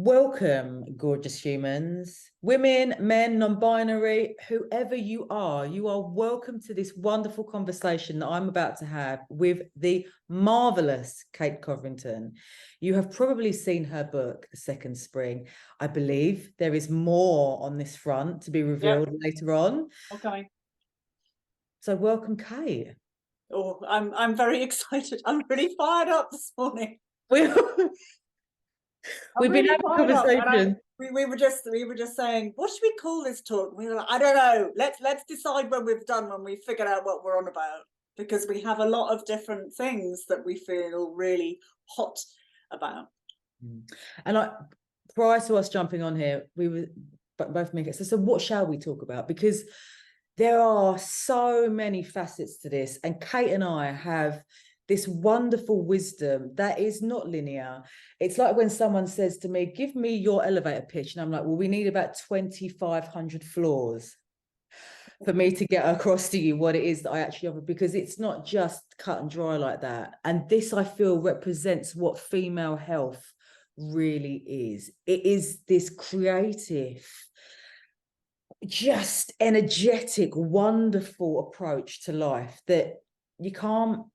Welcome, gorgeous humans, women, men, non-binary, whoever you are welcome to this wonderful conversation that I'm about to have with the marvelous Kate Codrington. You have probably seen her book, The Second Spring. I believe there is more on this front to be revealed later on. Okay. So welcome, Kate. Oh, I'm very excited. I'm really fired up this morning. We've been having a conversation. We were just saying, what should we call this talk? We were like, I don't know. Let's decide when we've figured out what we're on about, because we have a lot of different things that we feel really hot about. And prior to us jumping on here, we were both making so what shall we talk about? Because there are so many facets to this, and Kate and I have this wonderful wisdom that is not linear. It's like when someone says to me, give me your elevator pitch. And I'm like, well, we need about 2,500 floors for me to get across to you what it is that I actually offer, because it's not just cut and dry like that. And this, I feel, represents what female health really is. It is this creative, just energetic, wonderful approach to life that you can't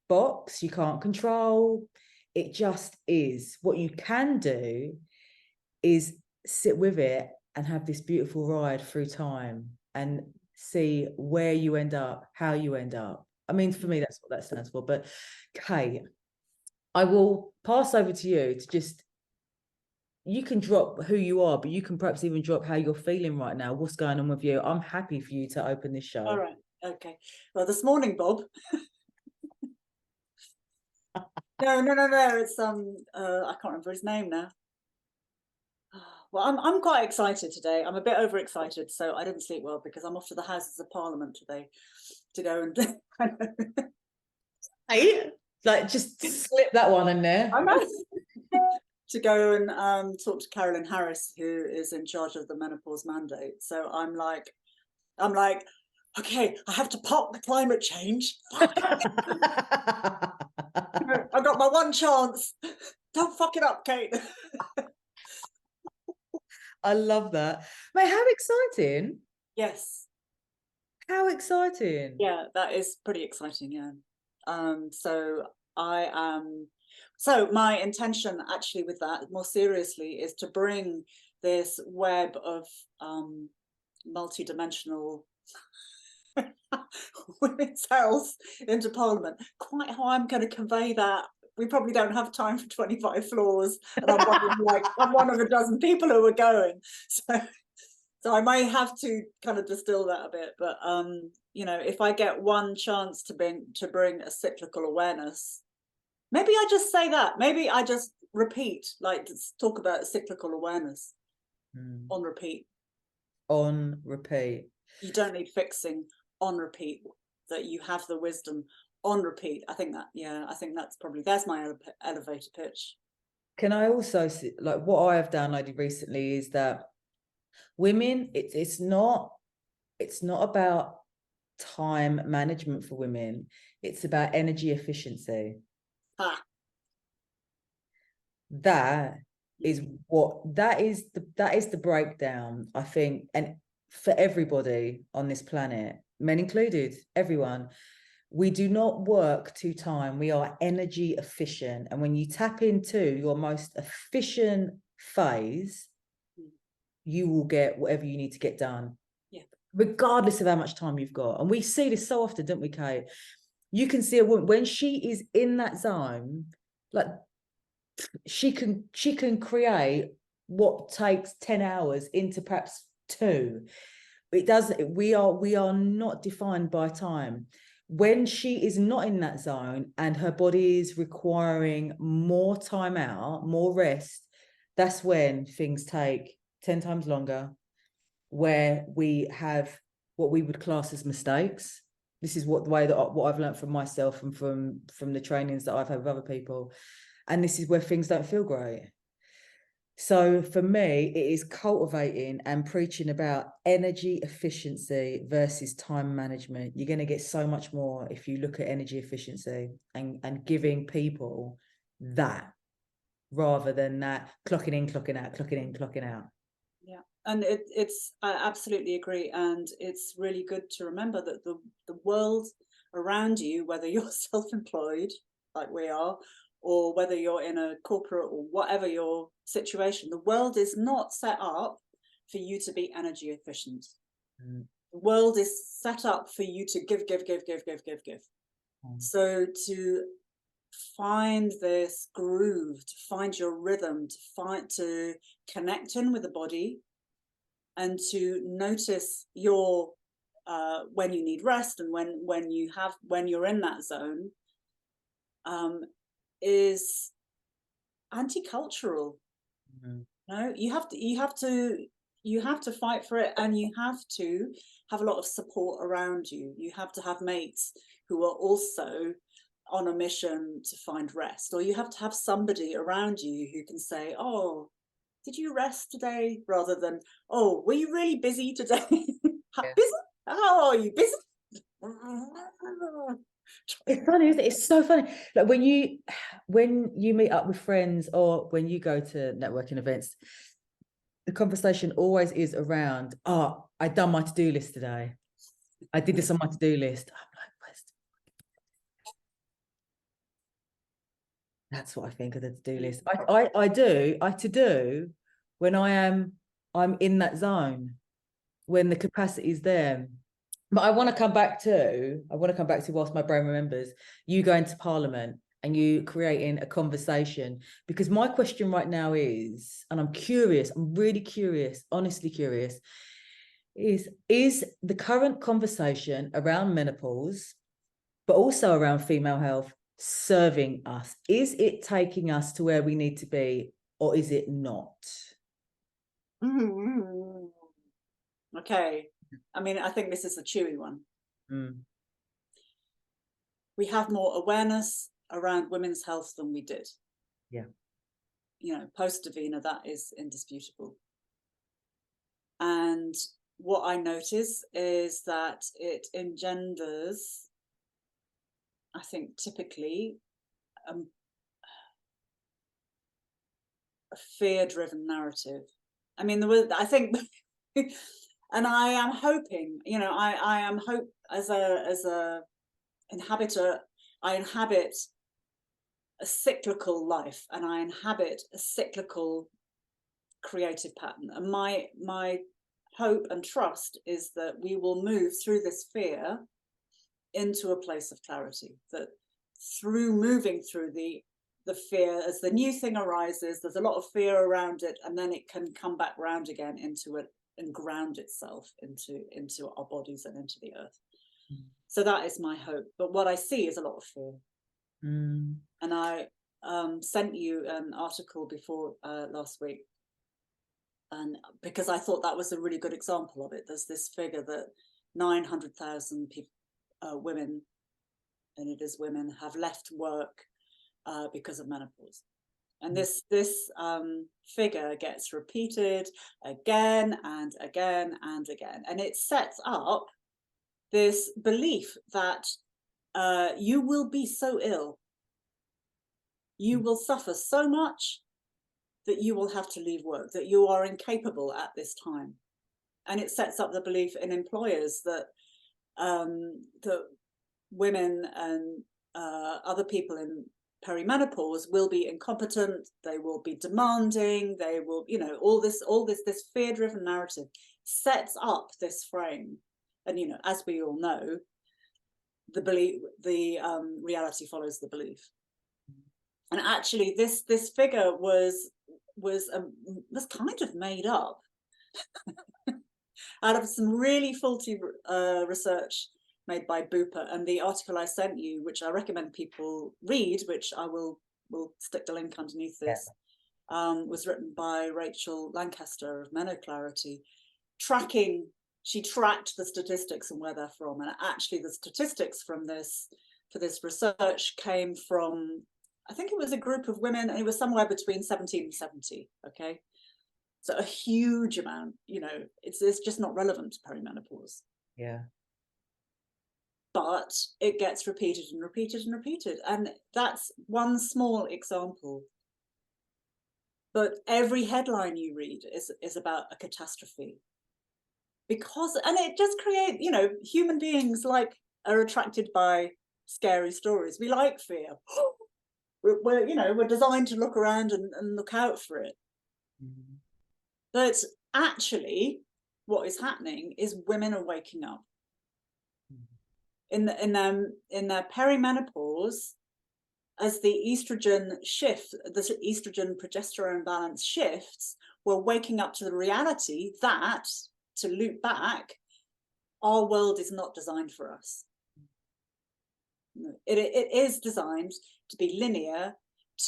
box, you can't control. It just is. What you can do is sit with it and have this beautiful ride through time and see where you end up, how you end up. I mean, for me, that's what that stands for. But Kate, I will pass over to you to just, you can drop who you are, but you can perhaps even drop how you're feeling right now. What's going on with you? I'm happy for you to open this show. All right. Okay. Well, this morning, Bob. No. It's I can't remember his name now. Well, I'm quite excited today. I'm a bit overexcited, so I didn't sleep well because I'm off to the Houses of Parliament today to go and Hey, like just slip that one in there. I know. To go and talk to Carolyn Harris, who is in charge of the menopause mandate. So I'm like, okay, I have to pop the climate change. I got my one chance. Don't fuck it up, Kate. I love that. Mate, how exciting. Yes. How exciting. Yeah, that is pretty exciting, yeah. So my intention actually with that, more seriously, is to bring this web of multi-dimensional women's health into Parliament. Quite how I'm going to convey that, we probably don't have time for 25 floors, and I'm one of a dozen people who are going. So I may have to kind of distill that a bit, but you know, if I get one chance to bring a cyclical awareness, maybe I just say that. Maybe I just repeat, like, talk about cyclical awareness on repeat. On repeat. You don't need fixing. On repeat. That you have the wisdom. On repeat. I think that's probably, there's my elevator pitch. Can I also see, like, what I have downloaded recently is that women, it's not about time management for women. It's about energy efficiency. That is the breakdown, I think, and for everybody on this planet, men included, everyone. We do not work to time. We are energy efficient. And when you tap into your most efficient phase, you will get whatever you need to get done. Yeah. Regardless of how much time you've got. And we see this so often, don't we, Kate? You can see a woman when she is in that zone, like she can create what takes 10 hours into perhaps 2. It doesn't, we are not defined by time. When she is not in that zone and her body is requiring more time out, more rest, that's when things take 10 times longer, where we have what we would class as mistakes. This is what I've learned from myself and from the trainings that I've had with other people. And this is where things don't feel great. So for me, it is cultivating and preaching about energy efficiency versus time management. You're going to get so much more if you look at energy efficiency and giving people that. rather than that clocking in, clocking out, clocking in, clocking out. Yeah, and I absolutely agree, and it's really good to remember that the world around you, whether you're self-employed like we are, or whether you're in a corporate or whatever your situation, the world is not set up for you to be energy efficient. Mm. The world is set up for you to give. So to find this groove, to find your rhythm, to connect in with the body, and to notice your when you need rest, and when you're in that zone, is anti-cultural. Mm. No, you have to fight for it, and you have to have a lot of support around you. You have to have mates who are also on a mission to find rest, or you have to have somebody around you who can say, oh, did you rest today, rather than, oh, were you really busy today? Yeah. Busy? How are you? Busy? It's funny, isn't it? It's so funny. Like when you meet up with friends, or when you go to networking events, the conversation always is around, oh, I done my to-do list today. I did this on my to-do list. I'm like, that's what I think of the to-do list. I to-do when I'm in that zone, when the capacity is there. But I want to come back to whilst my brain remembers, you going to Parliament and you creating a conversation, because my question right now is, and I'm really curious, honestly curious, is the current conversation around menopause, but also around female health, serving us? Is it taking us to where we need to be, or is it not? Okay. I mean, I think this is a chewy one. Mm. We have more awareness around women's health than we did. Yeah. You know, post Davina, that is indisputable. And what I notice is that it engenders, I think, typically a fear-driven narrative. I mean, I think, and I am hoping, you know, I am hope as a inhabitor, I inhabit a cyclical life, and I inhabit a cyclical creative pattern. And my hope and trust is that we will move through this fear into a place of clarity, that through moving through the fear, as the new thing arises, there's a lot of fear around it, and then it can come back round again into it and ground itself into our bodies and into the earth. So that is my hope. But what I see is a lot of fear. And I sent you an article before last week, and because I thought that was a really good example of it. There's this figure that 900,000 people, women, and it is women, have left work because of menopause. And this figure gets repeated again and again and again, and it sets up this belief that you will be so ill, you will suffer so much that you will have to leave work, that you are incapable at this time. And it sets up the belief in employers that that women and other people in perimenopause will be incompetent, they will be demanding, they will, you know, all this fear-driven narrative sets up this frame. And, you know, as we all know, the belief, the reality follows the belief. And actually this figure was kind of made up out of some really faulty research made by Bupa. And the article I sent you, which I recommend people read, which I will stick the link underneath this, was written by Rachel Lancaster of Menoclarity, she tracked the statistics and where they're from. And actually the statistics from for this research came from, I think it was a group of women, and it was somewhere between 17 and 70, okay? So a huge amount, you know, it's just not relevant to perimenopause. Yeah. But it gets repeated and repeated and repeated. And that's one small example but every headline you read is about a catastrophe. And it just creates, you know, human beings are attracted by scary stories. We like fear. We're designed to look around and look out for it. Mm-hmm. But actually, what is happening is women are waking up. Mm-hmm. In their perimenopause, as the estrogen progesterone balance shifts, we're waking up to the reality that, to loop back, our world is not designed for us. It is designed to be linear,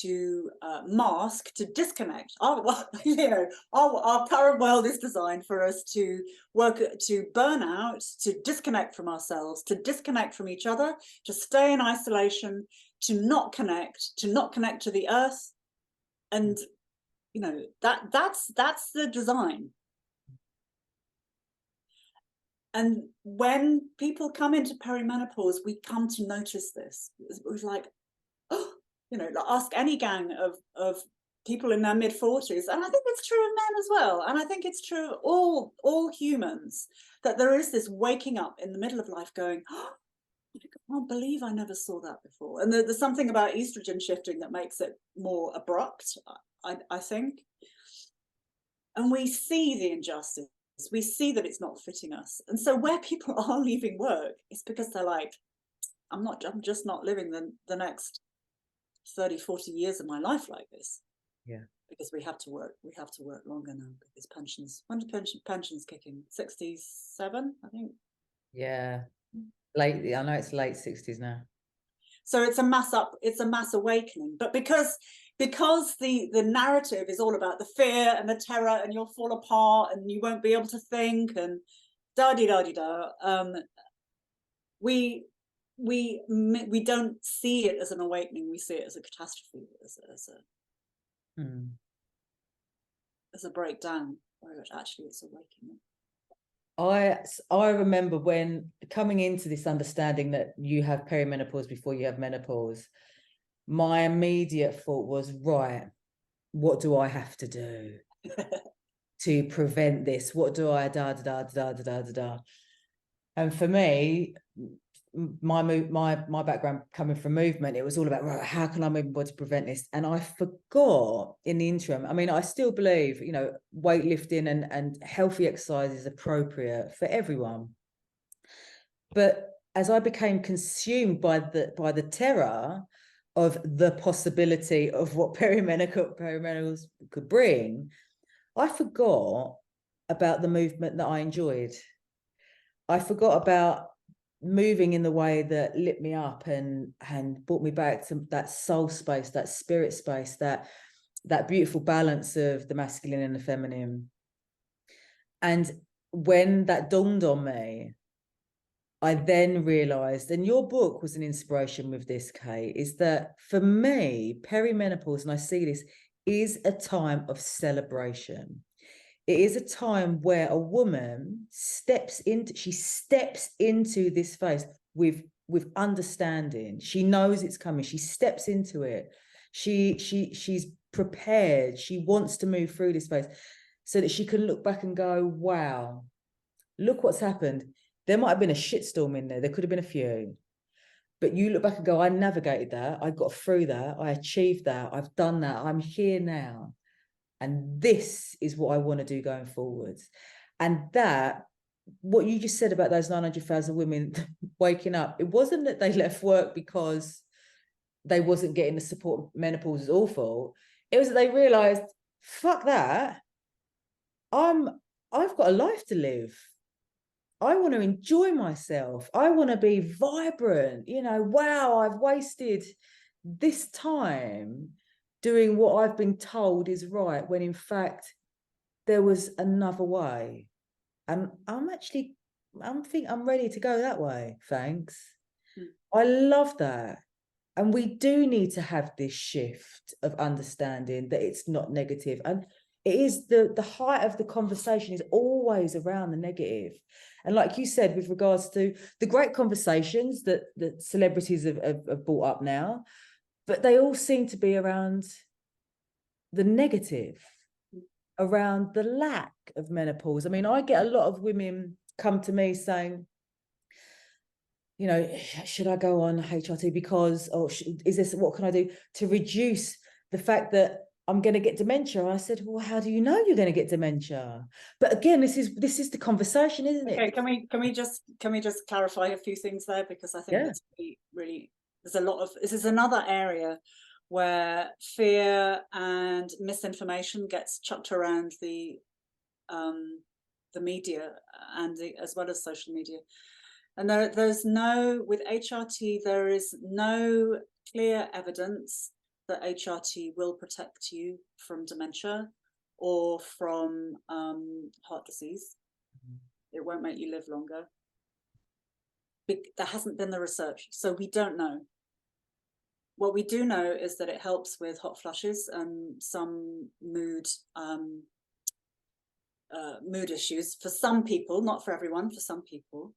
to mask, to disconnect. Our current world is designed for us to burn out, to disconnect from ourselves, to disconnect from each other, to stay in isolation, to not connect to the earth. And you know, that's the design. And when people come into perimenopause, we come to notice this. It was like, oh, you know, ask any gang of people in their mid-40s, and I think it's true of men as well, and I think it's true of all humans, that there is this waking up in the middle of life going, oh, I can't believe I never saw that before. And there's something about estrogen shifting that makes it more abrupt, I think. And we see the injustice. We see that it's not fitting us. And so where people are leaving work, it's because they're like, I'm just not living the next 30, 40 years of my life like this. Yeah. Because we have to work longer now, because pensions, when do pensions kick in? 67, I think. Yeah. Lately, I know it's late 60s now. So it's a mass awakening. But because the narrative is all about the fear and the terror, and you'll fall apart and you won't be able to think, and we don't see it as an awakening. We see it as a catastrophe, as a breakdown, where actually it's awakening. I remember when coming into this understanding that you have perimenopause before you have menopause, my immediate thought was, right, what do I have to do to prevent this? What do I And for me, my background coming from movement, it was all about, right, how can I move my body to prevent this? And I forgot in the interim, I mean, I still believe, you know, weightlifting and healthy exercise is appropriate for everyone. But as I became consumed by the terror of the possibility of what perimenopause could bring, I forgot about the movement that I enjoyed. I forgot about moving in the way that lit me up and brought me back to that soul space, that spirit space, that beautiful balance of the masculine and the feminine. And when that dawned on me, I then realized, and your book was an inspiration with this, Kate, is that for me, perimenopause, and I see this, is a time of celebration. It is a time where a woman steps into this phase with understanding. She knows it's coming. She steps into it. She's prepared. She wants to move through this phase so that she can look back and go, wow, look what's happened. There might have been a shitstorm in there. There could have been a few. But you look back and go, I navigated that. I got through that. I achieved that. I've done that. I'm here now. And this is what I want to do going forwards. And that, what you just said about those 900,000 women waking up, it wasn't that they left work because they wasn't getting the support. Menopause is awful. It was that they realized, fuck that. I've got a life to live. I want to enjoy myself. I want to be vibrant. You know, wow, I've wasted this time doing what I've been told is right, when in fact there was another way. And I'm ready to go that way. Thanks. I love that. And we do need to have this shift of understanding that it's not negative. And it is the height of the conversation is always around the negative. And like you said, with regards to the great conversations that celebrities have brought up now, but they all seem to be around the negative around the lack of menopause. I mean, I get a lot of women come to me saying, you know, should I go on HRT because, or is this, what can I do to reduce the fact that I'm going to get dementia? I said, well, how do you know you're going to get dementia? But again, this is the conversation, isn't it? Okay, can we just clarify a few things there, because I think it's really there's a lot of, this is another area where fear and misinformation gets chucked around the media and as well as social media. And there's no, with HRT, there is no clear evidence that HRT will protect you from dementia or from heart disease. It won't make you live longer. There hasn't been the research, so we don't know. What we do know is that it helps with hot flushes and some mood issues for some people, not for everyone, for some people.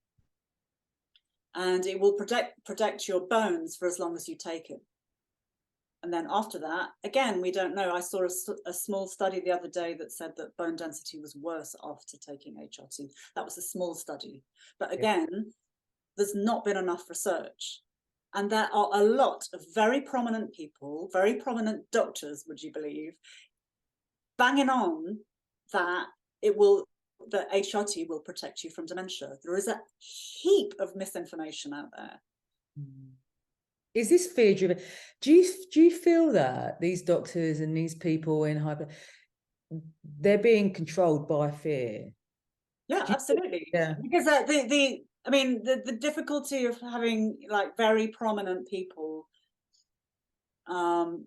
And it will protect your bones for as long as you take it. And then after that, again, we don't know. I saw a small study the other day that said that bone density was worse after taking HRT. That was a small study. But again, there's not been enough research. And there are a lot of very prominent people, very prominent doctors, would you believe, banging on that that HRT will protect you from dementia. There is a heap of misinformation out there. Is this fear driven? Do you feel that these doctors and these people in they're being controlled by fear? Yeah, absolutely. Yeah. Because I mean, the difficulty of having like very prominent people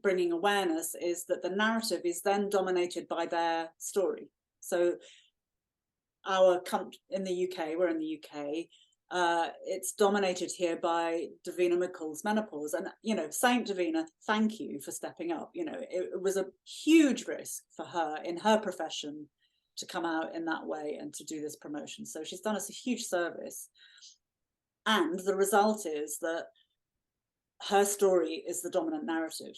bringing awareness is that the narrative is then dominated by their story. So in the UK, we're in the UK, it's dominated here by Davina McCall's menopause. And, you know, Saint Davina, thank you for stepping up. You know, it was a huge risk for her in her profession to come out in that way and to do this promotion. So she's done us a huge service. And the result is that her story is the dominant narrative,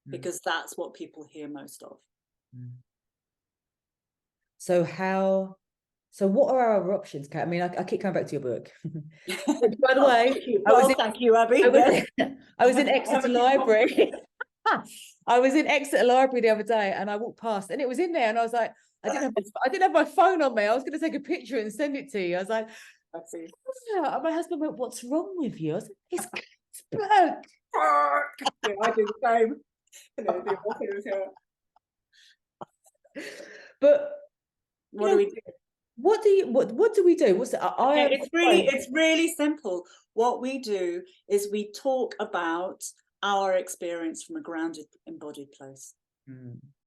because that's what people hear most of. So what are our options, Kat? I mean, I keep coming back to your book. By the way, thank you, Abby. I was in Exeter Library. I was in Exeter Library the other day, and I walked past, and it was in there, and I was like, I didn't have my phone on me. I was going to take a picture and send it to you. I was like, yeah. My husband went, "What's wrong with you?" I was like, "It's Kate's book." Yeah, I do the same. But what do we do? What do we do? It's really simple. What we do is we talk about our experience from a grounded, embodied place.